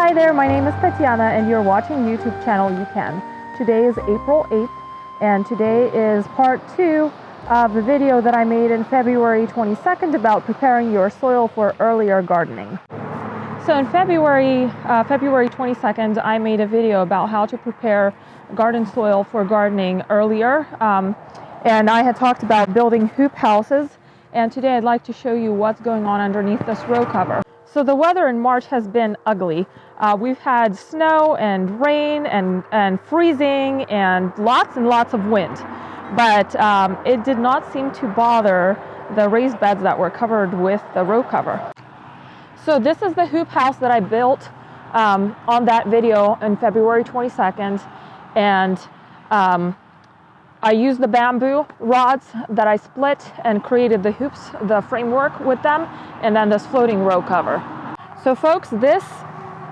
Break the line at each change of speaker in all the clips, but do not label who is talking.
Hi there, my name is Tatiana and you're watching YouTube channel You Can. Today is April 8th and today is part 2 of the video that I made in February 22nd about preparing your soil for earlier gardening. So in February 22nd, I made a video about how to prepare garden soil for gardening earlier. And I had talked about building hoop houses. And today I'd like to show you what's going on underneath this row cover. So the weather in March has been ugly. We've had snow and rain and freezing and lots of wind. But it did not seem to bother the raised beds that were covered with the row cover. So this is the hoop house that I built on that video on February 22nd. And I used the bamboo rods that I split and created the hoops, the framework with them, and then this floating row cover. So folks, this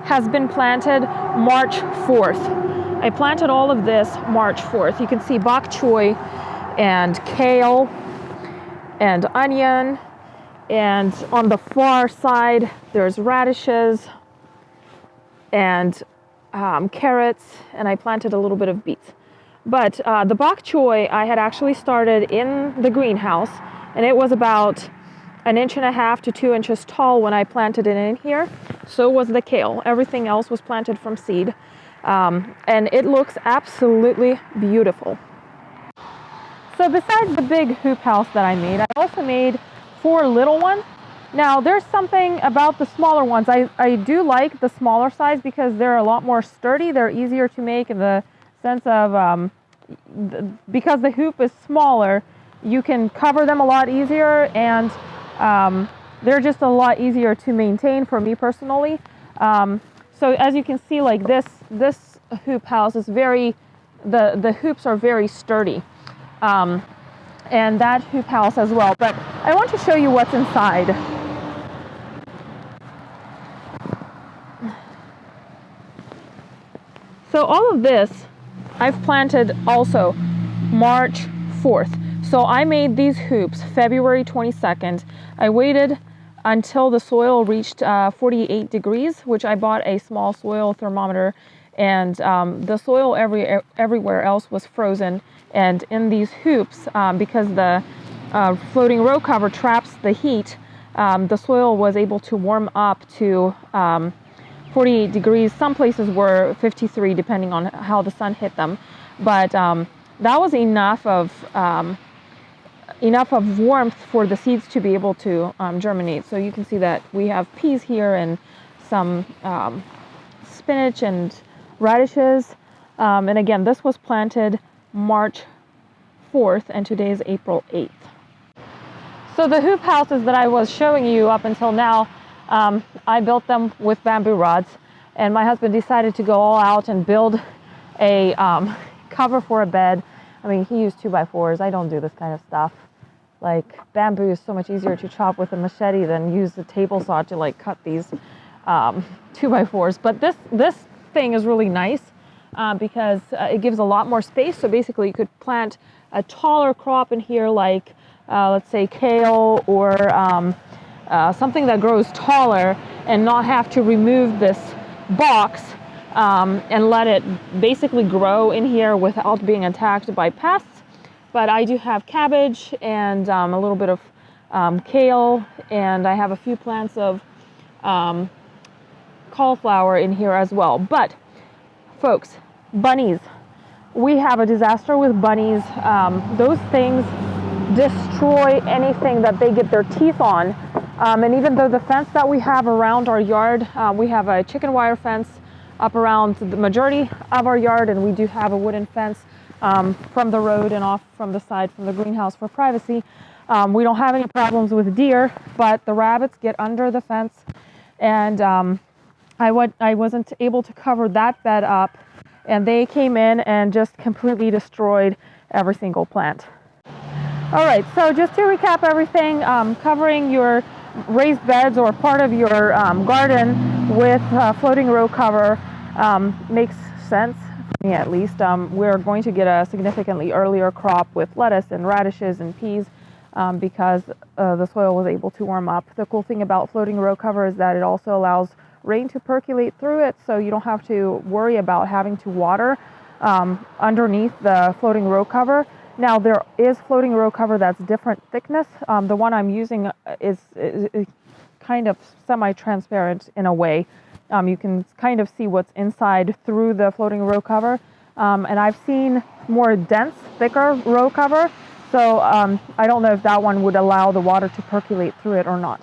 has been planted March 4th. I planted all of this March 4th. You can see bok choy and kale and onion, and on the far side there's radishes and carrots, and I planted a little bit of beets. But the bok choy I had actually started in the greenhouse, and it was about 1.5 to 2 inches tall when I planted it in here. So was the kale. Everything else was planted from seed, and it looks absolutely beautiful. So besides the big hoop house that I made, I also made 4 little ones. Now there's something about the smaller ones. I do like the smaller size because they're a lot more sturdy. They're easier to make in the sense of because the hoop is smaller, you can cover them a lot easier, and they're just a lot easier to maintain for me personally. So as you can see, like this hoop house is the hoops are very sturdy. And that hoop house as well. But I want to show you what's inside. So all of this I've planted also March 4th. So I made these hoops February 22nd. I waited until the soil reached 48 degrees, which I bought a small soil thermometer, and the soil everywhere else was frozen. And in these hoops, because the floating row cover traps the heat, the soil was able to warm up to 48 degrees. Some places were 53, depending on how the sun hit them. But that was enough of warmth for the seeds to be able to germinate. So you can see that we have peas here and some spinach and radishes. And again, this was planted March 4th, and today is April 8th. So the hoop houses that I was showing you up until now, I built them with bamboo rods, and my husband decided to go all out and build a cover for a bed. I mean, he used 2x4s. I don't do this kind of stuff. Like, bamboo is so much easier to chop with a machete than use the table saw to like cut these 2x4s. But this thing is really nice. Because it gives a lot more space. So basically you could plant a taller crop in here, like let's say kale or something that grows taller, and not have to remove this box and let it basically grow in here without being attacked by pests. But I do have cabbage and a little bit of kale, and I have a few plants of cauliflower in here as well. But folks, bunnies. We have a disaster with bunnies. Those things destroy anything that they get their teeth on. And even though the fence that we have around our yard, we have a chicken wire fence up around the majority of our yard, and we do have a wooden fence from the road and off from the side from the greenhouse for privacy. We don't have any problems with deer, but the rabbits get under the fence, and I wasn't able to cover that bed up, and they came in and just completely destroyed every single plant. All right, so just to recap everything, covering your raised beds or part of your garden with floating row cover makes sense, for me at least. We're going to get a significantly earlier crop with lettuce and radishes and peas because the soil was able to warm up. The cool thing about floating row cover is that it also allows rain to percolate through it, so you don't have to worry about having to water underneath the floating row cover. Now there is floating row cover that's different thickness. The one I'm using is kind of semi-transparent in a way. You can kind of see what's inside through the floating row cover. And I've seen more dense, thicker row cover. So I don't know if that one would allow the water to percolate through it or not.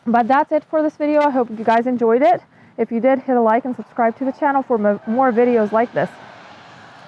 But that's it for this video. I hope you guys enjoyed it. If you did, hit a like and subscribe to the channel for more videos like this.